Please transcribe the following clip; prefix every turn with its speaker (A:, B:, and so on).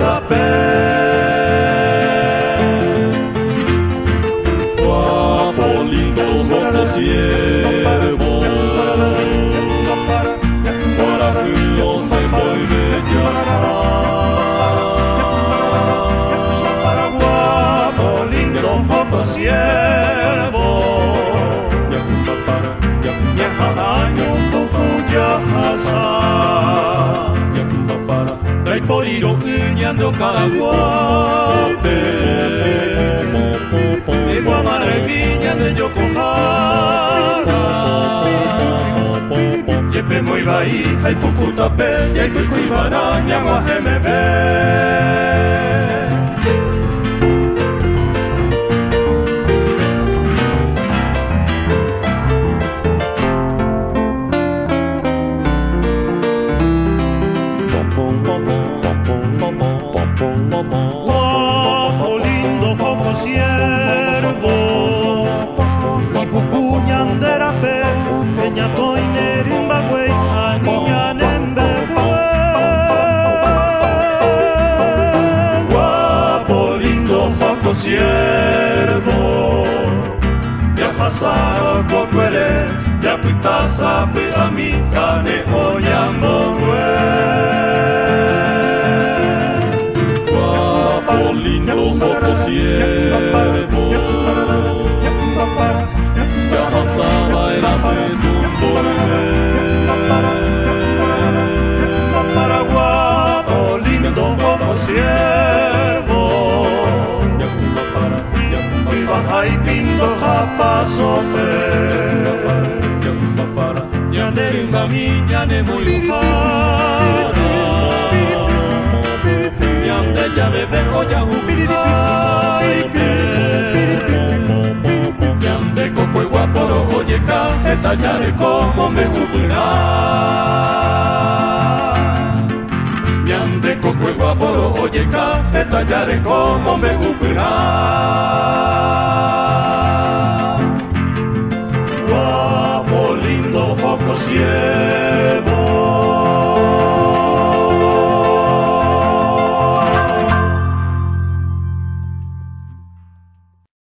A: sapé. Guapo, lindo, loco, siervo, corajudo se vuelve llamar. Guapo, lindo, loco, siervo, Dai poriro uñando Caraguape y Guamara viña de Yokohama. Yepe muy bahí, hay Pucutape, y hay Pucuibana, Ñaguajemebe. Guapo, lindo, joco, siervo, y pucuñanderape, peñatoy, nerimbagüey, aniñanembegüey. Guapo, lindo, joco, siervo, viajasaro, cocuere, yapitasa, piami, cane, oyambogüey. Lindo, loco, siervo, ya pasaba el para guapo, lindo, loco, siervo, iba ahí pinto a pasope, ya de una niña de muy lujana. Ya bebe oya ubibe Yande coco y guaporo oye caje tallaré como me upirá. Yande coco y guaporo oye caje tallaré como me upirá. Guapo lindo joco cielo